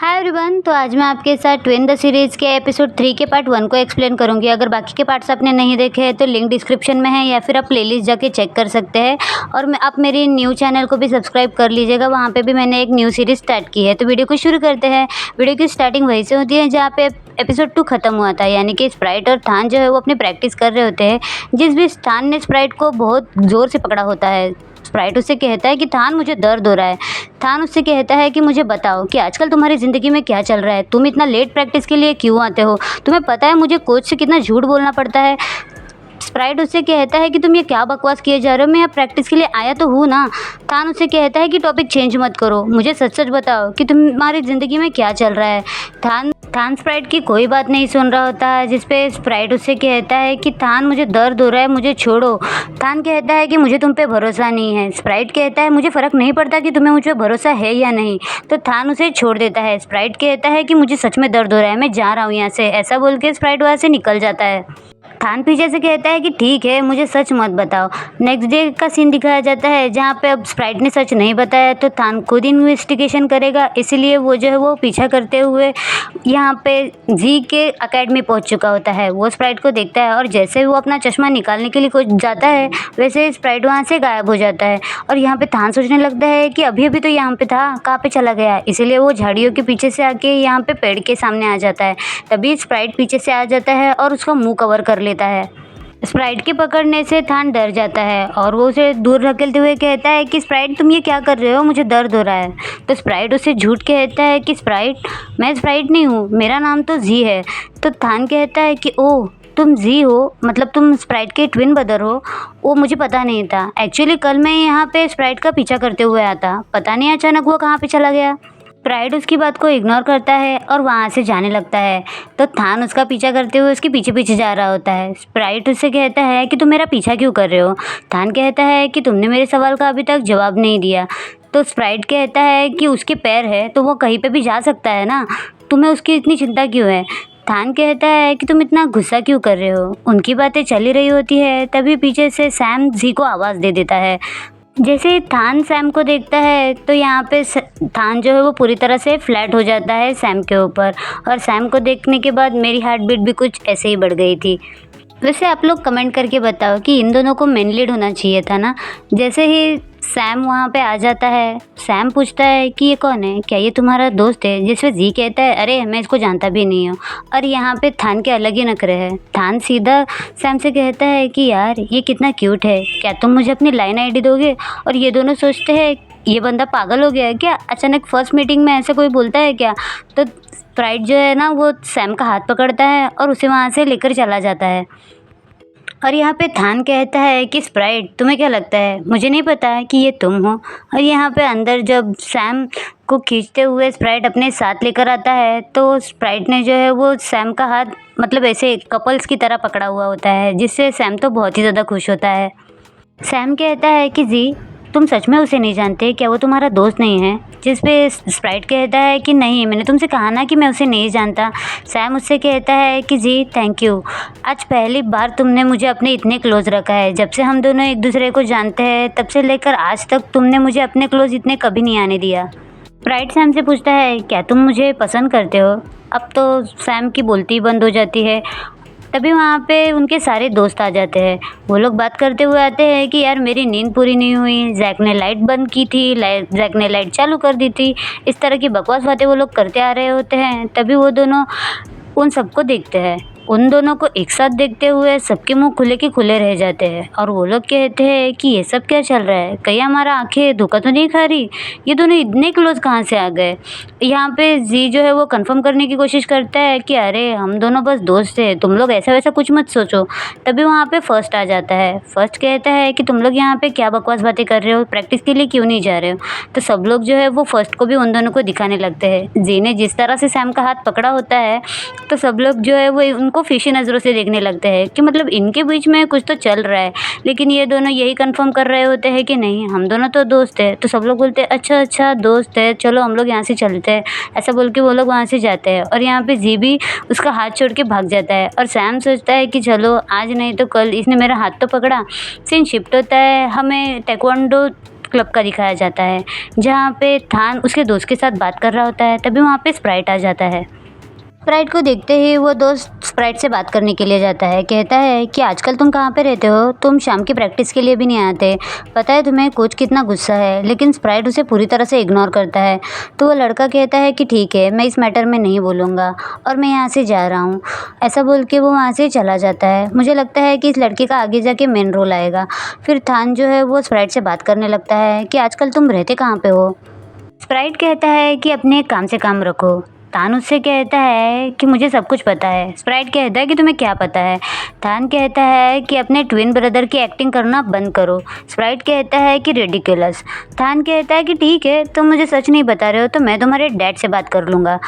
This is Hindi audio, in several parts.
Hi everyone. तो आज मैं आपके साथ ट्विन द सीरीज़ के एपिसोड 3 के पार्ट 1 को एक्सप्लेन करूंगी। अगर बाकी के पार्ट्स आपने नहीं देखे हैं तो लिंक डिस्क्रिप्शन में है या फिर आप प्लेलिस्ट जाके चेक कर सकते हैं। और आप मेरी न्यू चैनल को भी सब्सक्राइब कर लीजिएगा, वहाँ पे भी मैंने एक न्यू सीरीज़ स्टार्ट की है। तो वीडियो को शुरू करते हैं। वीडियो की स्टार्टिंग वहीं से होती है जहाँ पे एपिसोड 2 खत्म हुआ था, यानी कि स्प्राइट और थान जो है वो अपनी प्रैक्टिस कर रहे होते हैं। जिस भी थान ने स्प्राइट को बहुत ज़ोर से पकड़ा होता है। स्प्राइट उससे कहता है कि थान मुझे दर्द हो रहा है। थान उससे कहता है कि मुझे बताओ कि आजकल तुम्हारी ज़िंदगी में क्या चल रहा है, तुम इतना लेट प्रैक्टिस के लिए क्यों आते हो, तुम्हें पता है मुझे कोच से कितना झूठ बोलना पड़ता है। स्प्राइट उससे कहता है कि तुम ये क्या बकवास किए जा रहे हो, मैं यहाँ प्रैक्टिस के लिए आया तो हूँ ना। थान उससे कहता है कि टॉपिक चेंज मत करो, मुझे सच सच बताओ कि तुम्हारी ज़िंदगी में क्या चल रहा है। थान स्प्राइट की कोई बात नहीं सुन रहा होता है, जिसपे स्प्राइट उससे कहता है कि थान मुझे दर्द हो रहा है, मुझे छोड़ो। थान कहता है कि मुझे तुम पे भरोसा नहीं है। स्प्राइट कहता है मुझे फ़र्क नहीं पड़ता कि तुम्हें मुझ पे भरोसा है या नहीं। तो थान उसे छोड़ देता है। स्प्राइट कहता है कि मुझे सच में दर्द हो रहा है, मैं जा रहा हूँ यहाँ से। ऐसा बोल के स्प्राइट वहाँ से निकल जाता है। थान पीछे से कहता है कि ठीक है, मुझे सच मत बताओ। नेक्स्ट डे का सीन दिखाया जाता है जहाँ पे अब स्प्राइट ने सच नहीं बताया तो थान खुद इन्वेस्टिगेशन करेगा, इसलिए वो जो है वो पीछा करते हुए यहाँ पे जी के अकेडमी पहुँच चुका होता है। वो स्प्राइट को देखता है और जैसे वो अपना चश्मा निकालने के लिए कुछ जाता है वैसे स्प्राइट वहाँ से गायब हो जाता है। और यहाँ पे थान सोचने लगता है कि अभी अभी तो यहाँ पे था, कहाँ पे चला गया। इसीलिए वो झाड़ियों के पीछे से आके यहाँ पे पेड़ के सामने आ जाता है। तभी स्प्राइट पीछे से आ जाता है और उसका मुँह कवर कर लेता है। स्प्राइट के पकड़ने से थान डर जाता है और वो उसे दूर धकेलते हुए कहता है कि स्प्राइट तुम ये क्या कर रहे हो, मुझे दर्द हो रहा है। तो स्प्राइट उसे झूठ कहता है कि स्प्राइट मैं स्प्राइट नहीं हूँ, मेरा नाम तो जी है। तो थान कहता है कि ओह तुम जी हो, मतलब तुम स्प्राइट के ट्विन ब्रदर हो। वो मुझे पता नहीं था। एक्चुअली कल मैं यहाँ पे स्प्राइट का पीछा करते हुए आया था, पता नहीं अचानक वो कहाँ पे चला गया। स्प्राइट उसकी बात को इग्नोर करता है और वहाँ से जाने लगता है। तो थान उसका पीछा करते हुए उसके पीछे पीछे जा रहा होता है। स्प्राइट उससे कहता है कि तुम मेरा पीछा क्यों कर रहे हो। थान कहता है कि तुमने मेरे सवाल का अभी तक जवाब नहीं दिया। तो स्प्राइट कहता है कि उसके पैर है तो वो कहीं पे भी जा सकता है ना, तुम्हें उसकी इतनी चिंता क्यों है। थान कहता है कि तुम इतना गुस्सा क्यों कर रहे हो। उनकी बातें चल ही रही होती है, तभी पीछे से सैम जी को आवाज़ दे देता है। जैसे ही थान सैम को देखता है तो यहाँ पे थान जो है वो पूरी तरह से फ्लैट हो जाता है सैम के ऊपर। और सैम को देखने के बाद मेरी हार्ट बीट भी कुछ ऐसे ही बढ़ गई थी। वैसे आप लोग कमेंट करके बताओ कि इन दोनों को मेन लीड होना चाहिए था ना। जैसे ही सैम वहाँ पे आ जाता है, सैम पूछता है कि ये कौन है, क्या ये तुम्हारा दोस्त है। जिस पे जी कहता है अरे मैं इसको जानता भी नहीं हूँ। और यहाँ पे थान के अलग ही नखरे हैं। थान सीधा सैम से कहता है कि यार ये कितना क्यूट है, क्या तुम मुझे अपनी लाइन आईडी दोगे। और ये दोनों सोचते हैं ये बंदा पागल हो गया है क्या, अचानक फर्स्ट मीटिंग में ऐसे कोई बोलता है क्या। तो स्प्राइट जो है ना वो सैम का हाथ पकड़ता है और उसे वहाँ से लेकर चला जाता है। और यहाँ पे थान कहता है कि स्प्राइट तुम्हें क्या लगता है, मुझे नहीं पता कि ये तुम हो। और यहाँ पे अंदर जब सैम को खींचते हुए स्प्राइट अपने साथ लेकर आता है तो स्प्राइट ने जो है वो सैम का हाथ मतलब ऐसे कपल्स की तरह पकड़ा हुआ होता है, जिससे सैम तो बहुत ही ज़्यादा खुश होता है। सैम कहता है कि जी तुम सच में उसे नहीं जानते, क्या वो तुम्हारा दोस्त नहीं है। जिस पे स्प्राइट कहता है कि नहीं, मैंने तुमसे कहा ना कि मैं उसे नहीं जानता। सैम उससे कहता है कि जी थैंक यू, आज पहली बार तुमने मुझे अपने इतने क्लोज रखा है। जब से हम दोनों एक दूसरे को जानते हैं तब से लेकर आज तक तुमने मुझे अपने क्लोज इतने कभी नहीं आने दिया। स्प्राइट सैम से पूछता है क्या तुम मुझे पसंद करते हो। अब तो सैम की बोलती बंद हो जाती है। तभी वहाँ पे उनके सारे दोस्त आ जाते हैं। वो लोग बात करते हुए आते हैं कि यार मेरी नींद पूरी नहीं हुई, जैक ने लाइट बंद की थी, जैक ने लाइट चालू कर दी थी। इस तरह की बकवास बातें वो लोग करते आ रहे होते हैं। तभी वो दोनों उन सबको देखते हैं। उन दोनों को एक साथ देखते हुए सबके मुंह खुले के खुले रह जाते हैं। और वो लोग कहते हैं कि ये सब क्या चल रहा है, कहीं हमारा आंखें धोखा तो नहीं खा रही, ये दोनों इतने क्लोज कहाँ से आ गए। यहाँ पे जी जो है वो कंफर्म करने की कोशिश करता है कि अरे हम दोनों बस दोस्त हैं, तुम लोग ऐसा वैसा कुछ मत सोचो। तभी वहाँ पे फर्स्ट आ जाता है। फर्स्ट कहता है कि तुम लोग यहाँ पे क्या बकवास बातें कर रहे हो, प्रैक्टिस के लिए क्यों नहीं जा रहे हो। तो सब लोग जो है वो फर्स्ट को भी उन दोनों को दिखाने लगते हैं। जी ने जिस तरह से सैम का हाथ पकड़ा होता है तो सब लोग जो है वो उनको फिशी नज़रों से देखने लगते हैं कि मतलब इनके बीच में कुछ तो चल रहा है। लेकिन ये दोनों यही कंफर्म कर रहे होते हैं कि नहीं, हम दोनों तो दोस्त हैं। तो सब लोग बोलते हैं अच्छा अच्छा दोस्त है, चलो हम लोग यहाँ से चलते हैं। ऐसा बोल के वो लोग वहाँ से जाते हैं। और यहाँ पे जी भी उसका हाथ छोड़ के भाग जाता है। और सैम सोचता है कि चलो आज नहीं तो कल इसने मेरा हाथ तो पकड़ा, सीन शिफ्ट होता है। हमें ताइक्वांडो क्लब का दिखाया जाता है, जहाँ पे थान उसके दोस्त के साथ बात कर रहा होता है। तभी वहाँ पे स्प्राइट आ जाता है। स्प्राइट को देखते ही वो दोस्त स्प्राइट से बात करने के लिए जाता है। कहता है कि आजकल तुम कहाँ पे रहते हो? तुम शाम की प्रैक्टिस के लिए भी नहीं आते। पता है तुम्हें कोच कितना गुस्सा है। लेकिन स्प्राइट उसे पूरी तरह से इग्नोर करता है। तो वो लड़का कहता है कि ठीक है, मैं इस मैटर में नहीं बोलूँगा और मैं यहाँ से जा रहा हूँ। ऐसा बोल के वो वहाँ से चला जाता है। मुझे लगता है कि इस लड़के का आगे जाके मेन रोल आएगा। फिर थान जो है वो स्प्राइट से बात करने लगता है कि आजकल तुम रहते कहाँ पे हो? स्प्राइट कहता है कि अपने काम से काम रखो। थान उससे कहता है कि मुझे सब कुछ पता है। स्प्राइट कहता है कि तुम्हें क्या पता है? थान कहता है कि अपने ट्विन ब्रदर की एक्टिंग करना बंद करो। स्प्राइट कहता है कि रिडिकुलस। थान कहता है कि ठीक है, तुम मुझे सच नहीं बता रहे हो तो मैं तुम्हारे डैड से बात कर लूँगा।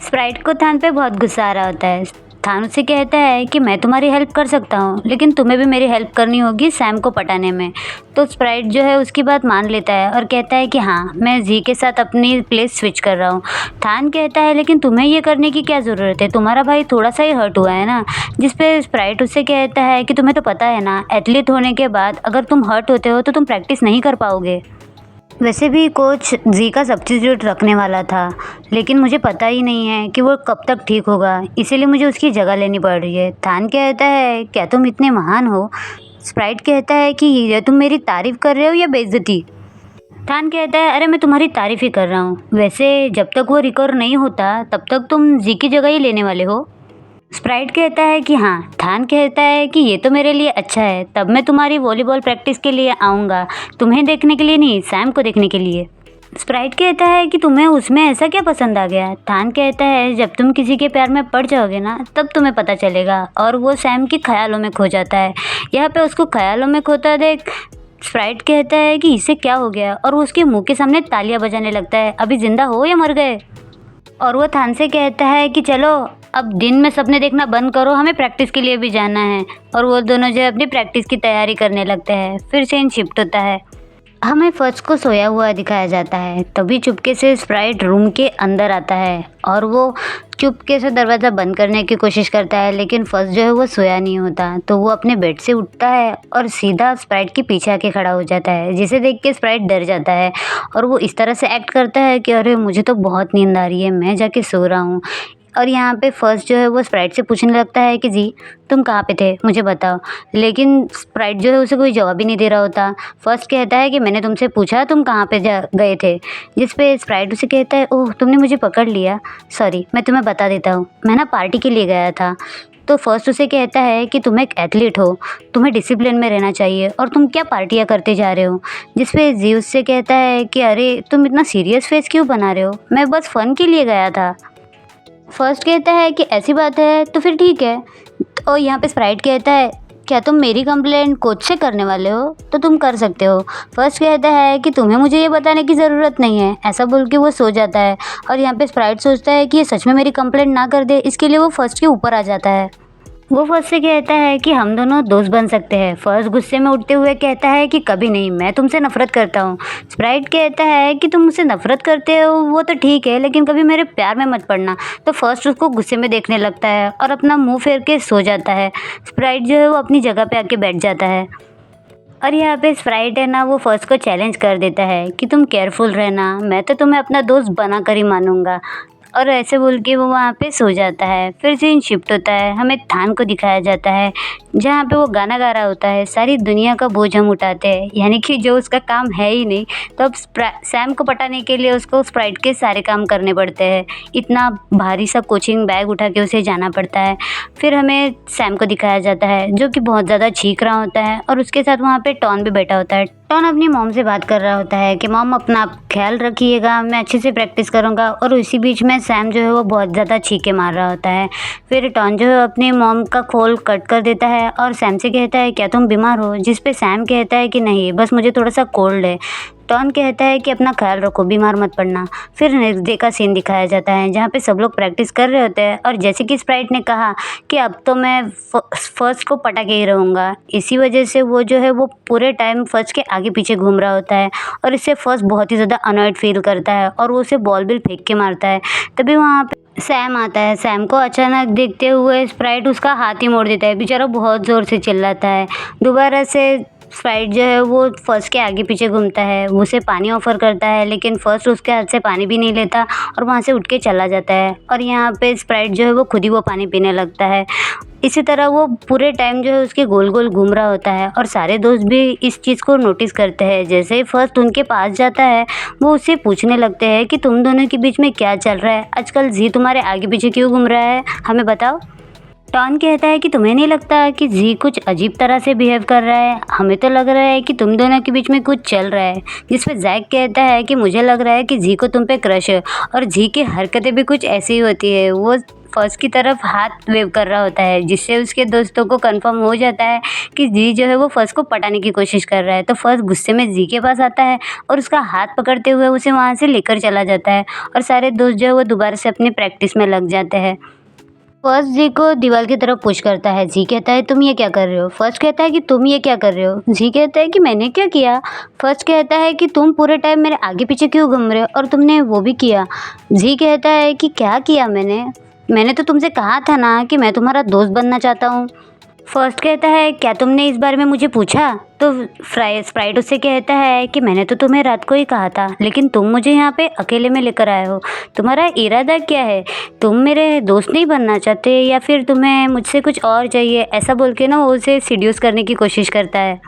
स्प्राइट को थान पे बहुत गुस्सा आ रहा होता है। थान उससे कहता है कि मैं तुम्हारी हेल्प कर सकता हूँ, लेकिन तुम्हें भी मेरी हेल्प करनी होगी सैम को पटाने में। तो स्प्राइट जो है उसकी बात मान लेता है और कहता है कि हाँ, मैं जी के साथ अपनी प्लेस स्विच कर रहा हूँ। थान कहता है लेकिन तुम्हें ये करने की क्या ज़रूरत है? तुम्हारा भाई थोड़ा सा ही हर्ट हुआ है ना। जिस पे स्प्राइट उससे कहता है कि तुम्हें तो पता है ना, एथलीट होने के बाद अगर तुम हर्ट होते हो तो तुम प्रैक्टिस नहीं कर पाओगे। वैसे भी कोच जी का सब्स्टिट्यूट रखने वाला था, लेकिन मुझे पता ही नहीं है कि वो कब तक ठीक होगा, इसीलिए मुझे उसकी जगह लेनी पड़ रही है। थान कहता है क्या तुम इतने महान हो? स्प्राइट कहता है कि ये तुम मेरी तारीफ़ कर रहे हो या बेइज्जती? थान कहता है अरे मैं तुम्हारी तारीफ़ ही कर रहा हूँ। वैसे जब तक वो रिकवर नहीं होता तब तक तुम जी की जगह ही लेने वाले हो? स्प्राइट कहता है कि हाँ। थान कहता है कि ये तो मेरे लिए अच्छा है, तब मैं तुम्हारी वॉलीबॉल प्रैक्टिस के लिए आऊँगा, तुम्हें देखने के लिए नहीं, सैम को देखने के लिए। स्प्राइट कहता है कि तुम्हें उसमें ऐसा क्या पसंद आ गया? थान कहता है जब तुम किसी के प्यार में पड़ जाओगे ना तब तुम्हें पता चलेगा। और वो सैम की ख्यालों में खो जाता है। यहाँ पे उसको ख्यालों में खोता देख स्प्राइट कहता है कि इसे क्या हो गया, और वो उसके मुंह के सामने तालियां बजाने लगता है। अभी जिंदा हो या मर गए? और वो थान से कहता है कि चलो अब दिन में सपने देखना बंद करो, हमें प्रैक्टिस के लिए भी जाना है। और वो दोनों जो है अपनी प्रैक्टिस की तैयारी करने लगते हैं। फिर सीन शिफ्ट होता है। हमें फर्स्ट को सोया हुआ दिखाया जाता है। तभी चुपके से स्प्राइट रूम के अंदर आता है और वो चुपके से दरवाज़ा बंद करने की कोशिश करता है, लेकिन फर्स्ट जो है वो सोया नहीं होता। तो वो अपने बेड से उठता है और सीधा स्प्राइट के पीछे आके खड़ा हो जाता है, जिसे देख के स्प्राइट डर जाता है। और वो इस तरह से एक्ट करता है कि अरे मुझे तो बहुत नींद आ रही है, मैं जाके सो रहा हूँ। और यहाँ पे फर्स्ट जो है वो स्प्राइट से पूछने लगता है कि जी तुम कहाँ पे थे, मुझे बताओ। लेकिन स्प्राइट जो है उसे कोई जवाब ही नहीं दे रहा होता। फर्स्ट कहता है कि मैंने तुमसे पूछा तुम कहाँ पे जा गए थे। जिस पे स्प्राइट उसे कहता है ओह तुमने मुझे पकड़ लिया, सॉरी मैं तुम्हें बता देता हूँ, मैं ना पार्टी के लिए गया था। तो फर्स्ट उसे कहता है कि तुम एक एथलीट हो, तुम्हें डिसिप्लिन में रहना चाहिए और तुम क्या पार्टियाँ करते जा रहे हो। जिस पे जी उससे कहता है कि अरे तुम इतना सीरियस फेस क्यों बना रहे हो, मैं बस फ़न के लिए गया था। फर्स्ट कहता है कि ऐसी बात है तो फिर ठीक है। और यहाँ पे स्प्राइट कहता है क्या तुम मेरी कंप्लेंट कोच से करने वाले हो, तो तुम कर सकते हो। फर्स्ट कहता है कि तुम्हें मुझे ये बताने की ज़रूरत नहीं है। ऐसा बोल के वो सो जाता है। और यहाँ पे स्प्राइट सोचता है कि ये सच में मेरी कंप्लेंट ना कर दे, इसके लिए वो फर्स्ट के ऊपर आ जाता है। वो फर्स्ट से कहता है कि हम दोनों दोस्त बन सकते हैं। फर्स्ट गुस्से में उठते हुए कहता है कि कभी नहीं, मैं तुमसे नफरत करता हूँ। स्प्राइट कहता है कि तुम मुझसे नफरत करते हो वो तो ठीक है, लेकिन कभी मेरे प्यार में मत पड़ना। तो फर्स्ट उसको गुस्से में देखने लगता है और अपना मुंह फेर के सो जाता है। स्प्राइट जो है वो अपनी जगह पे आके बैठ जाता है। और यहाँ पे स्प्राइट है ना वो फर्स्ट को चैलेंज कर देता है कि तुम केयरफुल रहना, मैं तो तुम्हें अपना दोस्त बना कर ही मानूंगा। और ऐसे बोल के वो वहाँ पे सो जाता है। फिर सीन शिफ्ट होता है। हमें थान को दिखाया जाता है जहाँ पे वो गाना गा रहा होता है, सारी दुनिया का बोझ हम उठाते हैं, यानी कि जो उसका काम है ही नहीं। तो अब सैम को पटाने के लिए उसको स्प्राइट के सारे काम करने पड़ते हैं। इतना भारी सा कोचिंग बैग उठा के उसे जाना पड़ता है। फिर हमें सैम को दिखाया जाता है जो कि बहुत ज़्यादा चीख रहा होता है और उसके साथ वहाँ पे टॉन भी बैठा होता है। टॉन अपनी मॉम से बात कर रहा होता है कि मॉम अपना ख्याल रखिएगा, मैं अच्छे से प्रैक्टिस करूँगा। और उसी बीच में सैम जो है वो बहुत ज़्यादा चीखे मार रहा होता है। फिर टॉन जो है अपनी मॉम का खोल कट कर देता है और सैम से कहता है क्या तुम बीमार हो? जिस पे सैम कहता है कि नहीं, बस मुझे थोड़ा सा कोल्ड है। टॉन कहता है कि अपना ख्याल रखो, बीमार मत पड़ना। फिर नेक्स्ट डे का सीन दिखाया जाता है जहाँ पे सब लोग प्रैक्टिस कर रहे होते हैं। और जैसे कि स्प्राइट ने कहा कि अब तो मैं फर्स्ट को पटा के ही रहूँगा, इसी वजह से वो जो है वो पूरे टाइम फर्स्ट के आगे पीछे घूम रहा होता है। और इससे फर्स्ट बहुत ही ज़्यादा अनॉयड फील करता है और वो उसे बॉल बिल फेंक के मारता है। तभी वहाँ पे सैम आता है। सैम को अचानक देखते हुए स्प्राइट उसका हाथ ही मोड़ देता है। बेचारा बहुत ज़ोर से चिल्लाता है। दोबारा से स्प्राइट जो है वो फर्स्ट के आगे पीछे घूमता है, वो उसे पानी ऑफ़र करता है लेकिन फर्स्ट उसके हाथ से पानी भी नहीं लेता और वहाँ से उठ के चला जाता है और यहाँ पे स्प्राइट जो है वो खुद ही वो पानी पीने लगता है। इसी तरह वो पूरे टाइम जो है उसके गोल-गोल घूम रहा होता है और सारे दोस्त भी इस चीज़ को नोटिस करते हैं। जैसे ही फर्स्ट उनके पास जाता है, वो उससे पूछने लगते हैं कि तुम दोनों के बीच में क्या चल रहा है? आजकल ज़ी तुम्हारे आगे पीछे क्यों घूम रहा है? हमें बताओ। टॉन कहता है कि तुम्हें नहीं लगता कि ज़ी कुछ अजीब तरह से बिहेव कर रहा है? हमें तो लग रहा है कि तुम दोनों के बीच में कुछ चल रहा है। जिस पे जैक कहता है कि मुझे लग रहा है कि ज़ी को तुम पे क्रश है और ज़ी की हरकतें भी कुछ ऐसी ही होती है। वो फर्स्ट की तरफ हाथ वेव कर रहा होता है जिससे उसके दोस्तों को कंफर्म हो जाता है कि ज़ी जो है वो फर्स्ट को पटाने की कोशिश कर रहा है। तो फर्स्ट गुस्से में ज़ी के पास आता है और उसका हाथ पकड़ते हुए उसे वहाँ से लेकर चला जाता है और सारे दोस्त जो है वो दोबारा से अपनी प्रैक्टिस में लग जाते हैं। फर्स्ट जी को दीवार की तरफ पुश करता है। जी कहता है तुम ये क्या कर रहे हो? फर्स्ट कहता है कि तुम ये क्या कर रहे हो? जी कहता है कि मैंने क्या किया? फर्स्ट कहता है कि तुम पूरे टाइम मेरे आगे पीछे क्यों घूम रहे हो और तुमने वो भी किया। जी कहता है कि क्या किया मैंने? मैंने तो तुमसे कहा था ना कि मैं तुम्हारा दोस्त बनना चाहता हूँ। फर्स्ट कहता है क्या तुमने इस बारे में मुझे पूछा? तो स्प्राइट उससे कहता है कि मैंने तो तुम्हें रात को ही कहा था लेकिन तुम मुझे यहाँ पे अकेले में लेकर आए हो। तुम्हारा इरादा क्या है? तुम मेरे दोस्त नहीं बनना चाहते या फिर तुम्हें मुझसे कुछ और चाहिए? ऐसा बोल के ना वो उसे सीड्यूस करने की कोशिश करता है।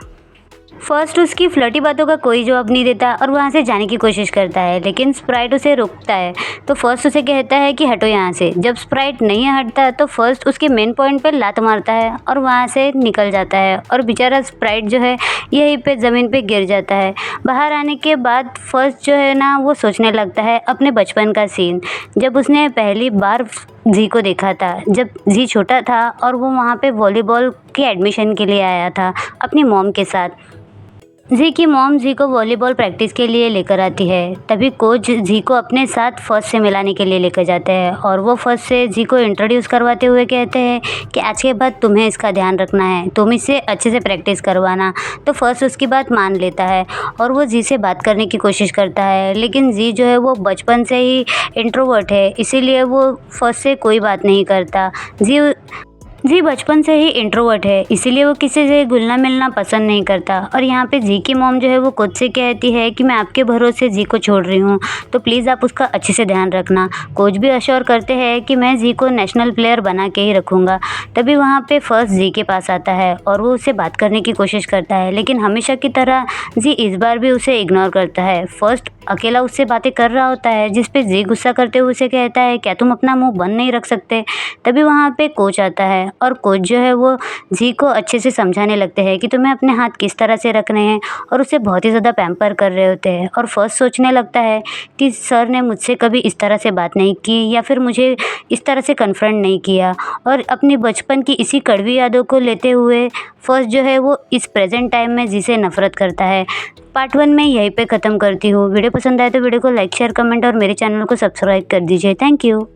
फर्स्ट उसकी फ्लर्टी बातों का कोई जवाब नहीं देता और वहाँ से जाने की कोशिश करता है लेकिन स्प्राइट उसे रोकता है। तो फर्स्ट उसे कहता है कि हटो यहाँ से। जब स्प्राइट नहीं हटता तो फर्स्ट उसके मेन पॉइंट पर लात मारता है और वहाँ से निकल जाता है और बेचारा स्प्राइट जो है यहीं पे ज़मीन पे गिर जाता है। बाहर आने के बाद फर्स्ट जो है ना वो सोचने लगता है अपने बचपन का सीन, जब उसने पहली बार जी को देखा था जब जी छोटा था और वो वहाँ पे वॉलीबॉल की एडमिशन के लिए आया था अपनी मॉम के साथ। जी की मॉम जी को वॉलीबॉल प्रैक्टिस के लिए लेकर आती है। तभी कोच जी को अपने साथ फर्स्ट से मिलाने के लिए लेकर जाते हैं और वो फर्स्ट से जी को इंट्रोड्यूस करवाते हुए कहते हैं कि आज के बाद तुम्हें इसका ध्यान रखना है, तुम इससे अच्छे से प्रैक्टिस करवाना। तो फर्स्ट उसकी बात मान लेता है और वो जी से बात करने की कोशिश करता है लेकिन जी जो है वो बचपन से ही इंट्रोवर्ट है, इसीलिए वो फर्स्ट से कोई बात नहीं करता। जी बचपन से ही इंट्रोवर्ट है, इसीलिए वो किसी से घुलना मिलना पसंद नहीं करता। और यहाँ पे जी की मॉम जो है वो खुद से कहती है कि मैं आपके भरोसे जी को छोड़ रही हूँ, तो प्लीज़ आप उसका अच्छे से ध्यान रखना। कोच भी अश्योर करते हैं कि मैं जी को नेशनल प्लेयर बना के ही रखूँगा। तभी वहाँ पे फर्स्ट जी के पास आता है और वो उससे बात करने की कोशिश करता है लेकिन हमेशा की तरह जी इस बार भी उसे इग्नोर करता है। फर्स्ट अकेला उससे बातें कर रहा होता है जिस पे जी गुस्सा करते हुए उसे कहता है क्या तुम अपना मुंह बंद नहीं रख सकते? तभी वहाँ पे कोच आता है और कोच जो है वो जी को अच्छे से समझाने लगते हैं कि तुम्हें अपने हाथ किस तरह से रखने हैं और उसे बहुत ही ज़्यादा पैम्पर कर रहे होते हैं। और फर्स्ट सोचने लगता है कि सर ने मुझसे कभी इस तरह से बात नहीं की या फिर मुझे इस तरह से कन्फ्रंट नहीं किया। और अपनी बचपन की इसी कड़वी यादों को लेते हुए फर्स्ट जो है वो इस प्रेजेंट टाइम में जी से नफ़रत करता है। पार्ट 1 में यहीं पे ख़त्म करती हूँ। वीडियो पसंद आए तो वीडियो को लाइक शेयर कमेंट और मेरे चैनल को सब्सक्राइब कर दीजिए। Thank you.